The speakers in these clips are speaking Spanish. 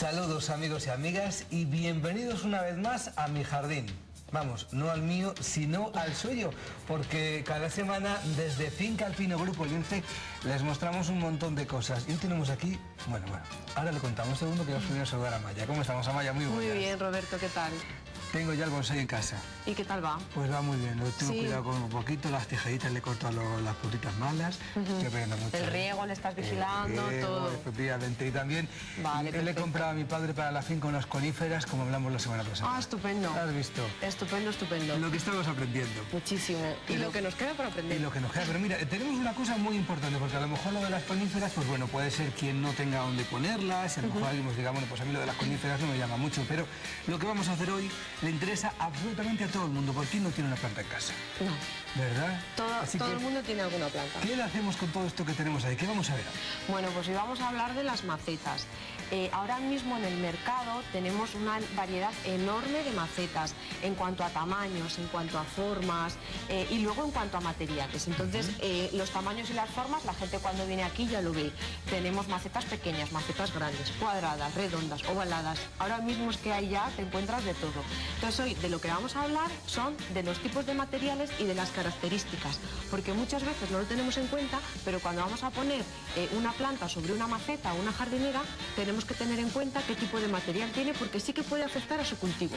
Saludos amigos y amigas y bienvenidos una vez más a mi jardín. Vamos, no al mío, sino al suyo, porque cada semana desde Finca Alpino Grupo Lince les mostramos un montón de cosas. Y hoy tenemos aquí, bueno, ahora le contamos un segundo que vamos primero a saludar a Amaya. ¿Cómo estamos, Amaya? Muy buenas. Muy bien, Roberto, ¿qué tal? Tengo ya el bonsai en casa. ¿Y qué tal va? Pues va muy bien, lo tengo cuidado con un poquito, las tijeritas le corto a las puntitas malas, estoy aprendiendo mucho. El riego le estás vigilando, todo. Efectivamente, y también vale, le he comprado a mi padre para la finca unas coníferas, como hablamos la semana pasada. Ah, estupendo. ¿Has visto? Estupendo, estupendo. Lo que estamos aprendiendo. Muchísimo. Y lo que nos queda por aprender. Y lo que nos queda, pero mira, tenemos una cosa muy importante, porque a lo mejor lo de las coníferas, pues bueno, puede ser quien no tenga dónde ponerlas, y a lo mejor alguien nos diga, bueno, pues a mí lo de las coníferas no me llama mucho, pero lo que vamos a hacer hoy le interesa absolutamente a todo el mundo, porque ¿quién no tiene una planta en casa? No. ¿Verdad? Todo el mundo tiene alguna planta. ¿Qué le hacemos con todo esto que tenemos ahí? ¿Qué vamos a ver? Bueno, pues hoy vamos a hablar de las macetas. Ahora mismo en el mercado tenemos una variedad enorme de macetas en cuanto a tamaños, en cuanto a formas y luego en cuanto a materiales. Entonces, los tamaños y las formas, la gente cuando viene aquí ya lo ve. Tenemos macetas pequeñas, macetas grandes, cuadradas, redondas, ovaladas. Ahora mismo es que ahí ya te encuentras de todo. Entonces, hoy de lo que vamos a hablar son de los tipos de materiales y de las características, porque muchas veces no lo tenemos en cuenta, pero cuando vamos a poner una planta sobre una maceta o una jardinera, tenemos que tener en cuenta qué tipo de material tiene, porque sí que puede afectar a su cultivo.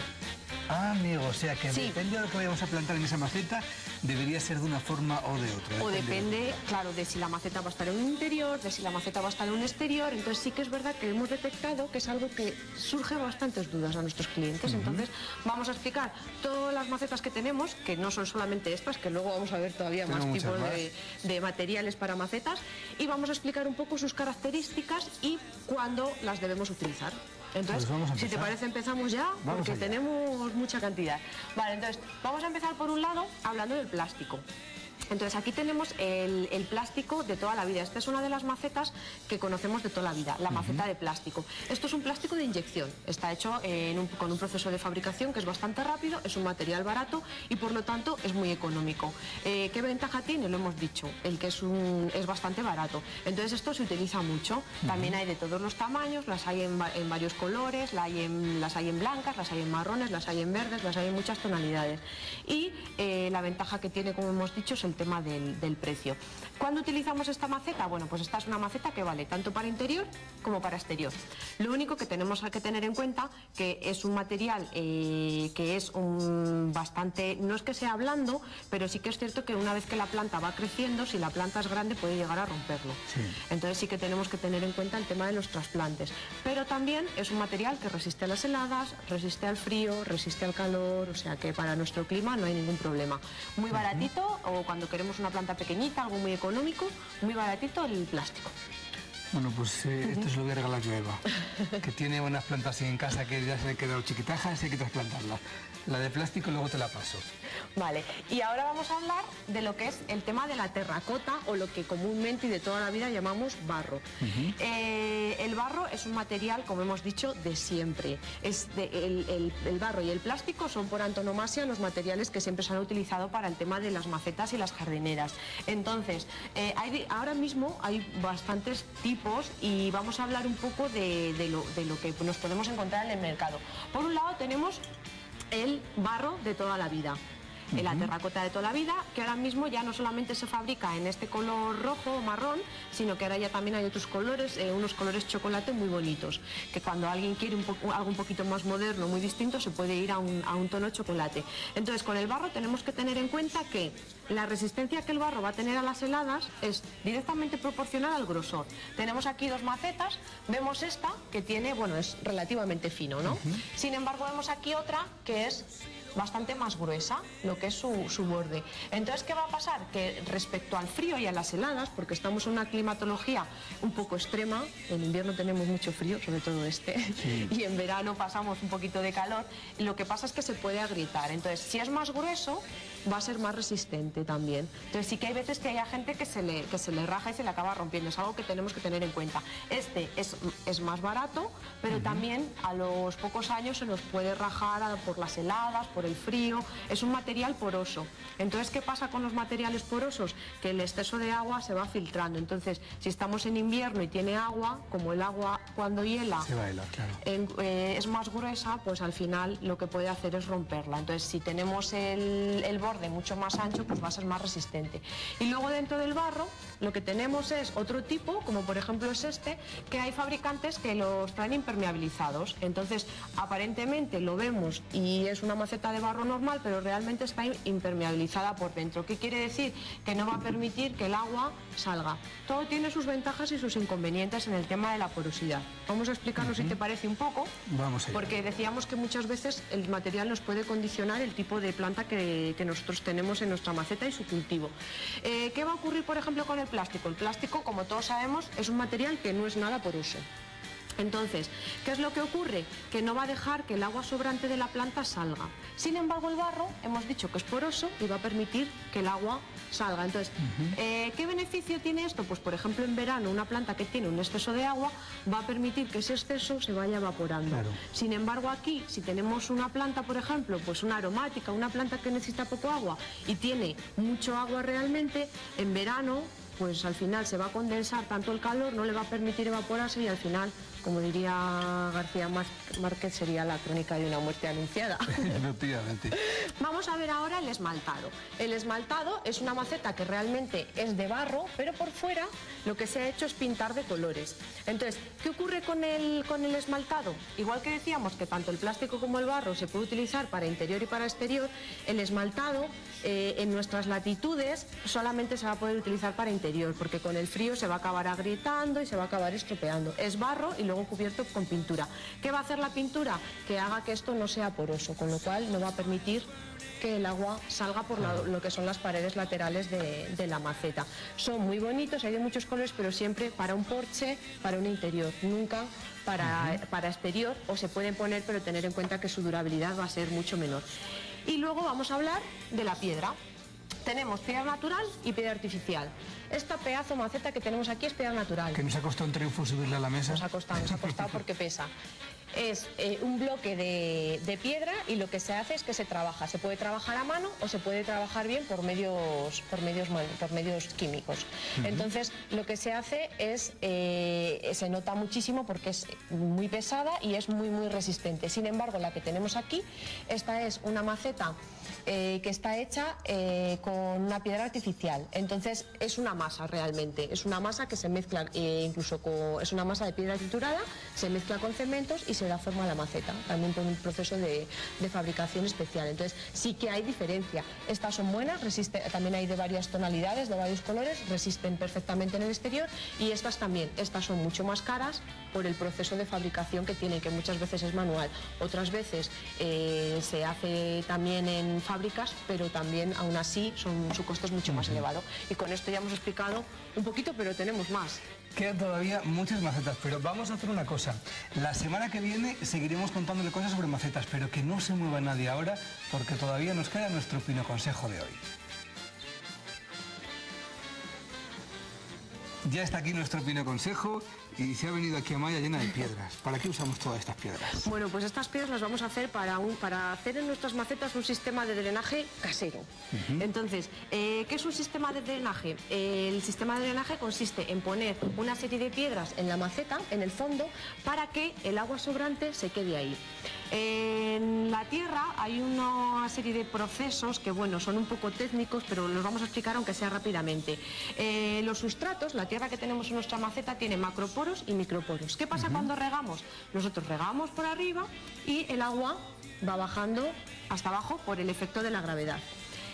Ah, amigo, o sea que sí. Depende de lo que vayamos a plantar en esa maceta, debería ser de una forma o de otra. O depende, claro, de si la maceta va a estar en un interior, de si la maceta va a estar en un exterior. Entonces sí que es verdad que hemos detectado que es algo que surge bastantes dudas a nuestros clientes. Entonces vamos a explicar todas las macetas que tenemos, que no son solamente estas, que luego vamos a ver todavía más tipos de materiales para macetas, y vamos a explicar un poco sus características y cuándo las debemos utilizar. Entonces, pues si te parece, empezamos ya, porque tenemos mucha cantidad. Vale, entonces, vamos a empezar por un lado hablando del plástico. Entonces aquí tenemos el plástico de toda la vida. Esta es una de las macetas que conocemos de toda la vida, la maceta de plástico. Esto es un plástico de inyección, está hecho con un proceso de fabricación que es bastante rápido, es un material barato y por lo tanto es muy económico. ¿Qué ventaja tiene? Lo hemos dicho, el que es bastante barato. Entonces esto se utiliza mucho. También hay de todos los tamaños, las hay en varios colores, las hay en blancas, las hay en marrones, las hay en verdes, las hay en muchas tonalidades. Y la ventaja que tiene, como hemos dicho, es el tema del precio. ¿Cuándo utilizamos esta maceta? Bueno, pues esta es una maceta que vale tanto para interior como para exterior. Lo único que tenemos que tener en cuenta que es un material que es bastante, no es que sea blando, pero sí que es cierto que una vez que la planta va creciendo, si la planta es grande puede llegar a romperlo. Sí. Entonces sí que tenemos que tener en cuenta el tema de los trasplantes. Pero también es un material que resiste a las heladas, resiste al frío, resiste al calor, o sea que para nuestro clima no hay ningún problema. Muy baratito, o cuando queremos una planta pequeñita, algo muy económico, muy baratito el plástico. Bueno, pues esto se lo voy a regalar yo a Eva, que tiene unas plantas en casa que ya se le han quedado chiquitajas y hay que trasplantarlas. La de plástico luego te la paso. Vale, y ahora vamos a hablar de lo que es el tema de la terracota, o lo que comúnmente y de toda la vida llamamos barro. El barro es un material, como hemos dicho, de siempre. El barro y el plástico son por antonomasia los materiales que siempre se han utilizado para el tema de las macetas y las jardineras. Entonces, ahora mismo hay bastantes tipos y vamos a hablar un poco de lo que nos podemos encontrar en el mercado. Por un lado tenemos el barro de toda la vida. La terracota de toda la vida, que ahora mismo ya no solamente se fabrica en este color rojo o marrón, sino que ahora ya también hay otros colores, unos colores chocolate muy bonitos, que cuando alguien quiere algo un poquito más moderno, muy distinto, se puede ir a un tono chocolate. Entonces, con el barro tenemos que tener en cuenta que la resistencia que el barro va a tener a las heladas es directamente proporcional al grosor. Tenemos aquí dos macetas, vemos esta que tiene, bueno, es relativamente fino, ¿no? Sin embargo, vemos aquí otra que es bastante más gruesa, lo que es su borde. Entonces, ¿qué va a pasar? Que respecto al frío y a las heladas, porque estamos en una climatología un poco extrema, en invierno tenemos mucho frío, sobre todo y en verano pasamos un poquito de calor, lo que pasa es que se puede agrietar. Entonces, si es más grueso, va a ser más resistente también. Entonces sí que hay veces que hay gente que se le raja y se le acaba rompiendo, es algo que tenemos que tener en cuenta. Este es más barato, pero también a los pocos años se nos puede rajar por las heladas, por el frío. Es un material poroso. Entonces, ¿qué pasa con los materiales porosos? Que el exceso de agua se va filtrando. Entonces, si estamos en invierno y tiene agua, como el agua cuando hiela se va a helar, claro. Es más gruesa, pues al final lo que puede hacer es romperla. Entonces, si tenemos el borde mucho más ancho, pues va a ser más resistente. Y luego dentro del barro lo que tenemos es otro tipo, como por ejemplo es este, que hay fabricantes que los traen impermeabilizados. Entonces, aparentemente lo vemos y es una maceta de barro normal, pero realmente está impermeabilizada por dentro. ¿Qué quiere decir? Que no va a permitir que el agua salga. Todo tiene sus ventajas y sus inconvenientes en el tema de la porosidad. Vamos a explicarlo, si te parece, un poco. Vamos allá. Porque decíamos que muchas veces el material nos puede condicionar el tipo de planta que nosotros tenemos en nuestra maceta y su cultivo. ¿Qué va a ocurrir, por ejemplo, con el plástico? El plástico, como todos sabemos, es un material que no es nada poroso. Entonces, ¿qué es lo que ocurre? Que no va a dejar que el agua sobrante de la planta salga. Sin embargo, el barro, hemos dicho que es poroso y va a permitir que el agua salga. Entonces, ¿qué beneficio tiene esto? Pues, por ejemplo, en verano, una planta que tiene un exceso de agua va a permitir que ese exceso se vaya evaporando. Claro. Sin embargo, aquí, si tenemos una planta, por ejemplo, pues una aromática, una planta que necesita poco agua y tiene mucho agua realmente, en verano, pues al final se va a condensar tanto el calor, no le va a permitir evaporarse y al final, como diría García Márquez, sería la crónica de una muerte anunciada. Efectivamente. Vamos a ver ahora el esmaltado. El esmaltado es una maceta que realmente es de barro, pero por fuera lo que se ha hecho es pintar de colores. Entonces, ¿qué ocurre con el esmaltado? Igual que decíamos que tanto el plástico como el barro se puede utilizar para interior y para exterior, el esmaltado en nuestras latitudes solamente se va a poder utilizar para interior, porque con el frío se va a acabar agrietando y se va a acabar estropeando. Es barro y luego cubierto con pintura. ¿Qué va a hacer la pintura? Que haga que esto no sea poroso, con lo cual no va a permitir que el agua salga por lo que son las paredes laterales de la maceta. Son muy bonitos, hay de muchos colores, pero siempre para un porche, para un interior, nunca para exterior, o se pueden poner, pero tener en cuenta que su durabilidad va a ser mucho menor. Y luego vamos a hablar de la piedra. Tenemos piedra natural y piedra artificial. Esta pedazo maceta que tenemos aquí es piedra natural. Que nos ha costado un triunfo subirla a la mesa. Nos ha costado porque pesa. Es un bloque de piedra y lo que se hace es que se trabaja. Se puede trabajar a mano o se puede trabajar bien por medios químicos. Entonces, lo que se hace es, se nota muchísimo porque es muy pesada y es muy, muy resistente. Sin embargo, la que tenemos aquí, esta es una maceta que está hecha con una piedra artificial. Entonces, es una masa realmente. Es una masa que se mezcla es una masa de piedra triturada, se mezcla con cementos y se da forma a la maceta, también por un proceso de fabricación especial. Entonces sí que hay diferencia. Estas son buenas, también hay de varias tonalidades, de varios colores, resisten perfectamente en el exterior, y estas también. Estas son mucho más caras por el proceso de fabricación que tienen, que muchas veces es manual, otras veces se hace también en fábricas, pero también aún así su costo es mucho más elevado. Y con esto ya hemos explicado un poquito, pero tenemos más. Quedan todavía muchas macetas, pero vamos a hacer una cosa. La semana que viene seguiremos contándole cosas sobre macetas, pero que no se mueva nadie ahora, porque todavía nos queda nuestro Pino Consejo de hoy. Ya está aquí nuestro Pino Consejo y se ha venido aquí a Maya llena de piedras. ¿Para qué usamos todas estas piedras? Bueno, pues estas piedras las vamos a hacer para hacer en nuestras macetas un sistema de drenaje casero. Entonces, ¿qué es un sistema de drenaje? El sistema de drenaje consiste en poner una serie de piedras en la maceta, en el fondo, para que el agua sobrante se quede ahí. En la tierra hay una serie de procesos que, bueno, son un poco técnicos, pero los vamos a explicar aunque sea rápidamente. Los sustratos, la tierra que tenemos en nuestra maceta, tiene macroporos y microporos. ¿Qué pasa cuando regamos? Nosotros regamos por arriba y el agua va bajando hasta abajo por el efecto de la gravedad.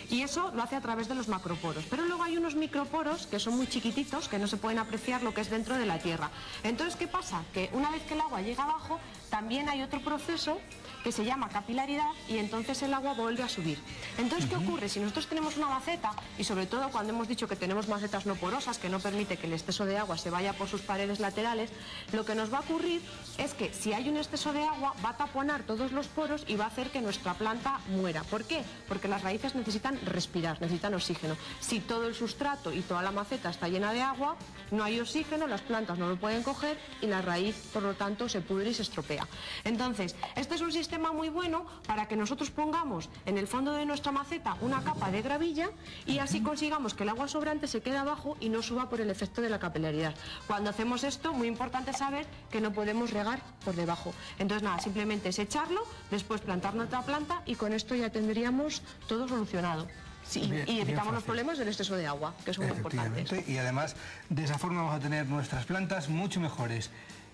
Y eso lo hace a través de los macroporos. Pero luego hay unos microporos que son muy chiquititos, que no se pueden apreciar lo que es dentro de la tierra. Entonces, ¿qué pasa? Que una vez que el agua llega abajo, también hay otro proceso que se llama capilaridad, y entonces el agua vuelve a subir. Entonces, ¿qué ocurre? Si nosotros tenemos una maceta, y sobre todo cuando hemos dicho que tenemos macetas no porosas, que no permite que el exceso de agua se vaya por sus paredes laterales, lo que nos va a ocurrir es que si hay un exceso de agua, va a taponar todos los poros y va a hacer que nuestra planta muera. ¿Por qué? Porque las raíces necesitan respirar, necesitan oxígeno. Si todo el sustrato y toda la maceta está llena de agua, no hay oxígeno, las plantas no lo pueden coger y la raíz, por lo tanto, se pudre y se estropea. Entonces, este es un sistema muy bueno para que nosotros pongamos en el fondo de nuestra maceta una capa de gravilla y así consigamos que el agua sobrante se quede abajo y no suba por el efecto de la capilaridad. Cuando hacemos esto, muy importante saber que no podemos regar por debajo. Entonces, nada, simplemente es echarlo, después plantar nuestra planta y con esto ya tendríamos todo solucionado. Sí, y evitamos los problemas del exceso de agua, que son muy importantes. Y además, de esa forma vamos a tener nuestras plantas mucho mejores.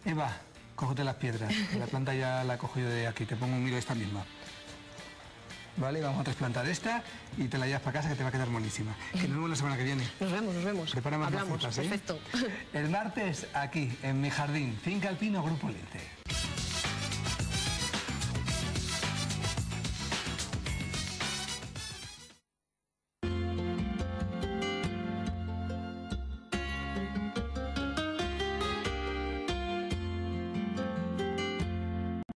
Eva, cógete las piedras. La planta ya la cojo yo de aquí. Te pongo un hilo esta misma. Vale, vamos a trasplantar esta y te la llevas para casa, que te va a quedar buenísima. Que nos vemos la semana que viene. Nos vemos. Prepara más Hablamos, macetas, ¿eh? perfecto. El martes, aquí, en Mi Jardín, Finca Alpino Grupo Lince.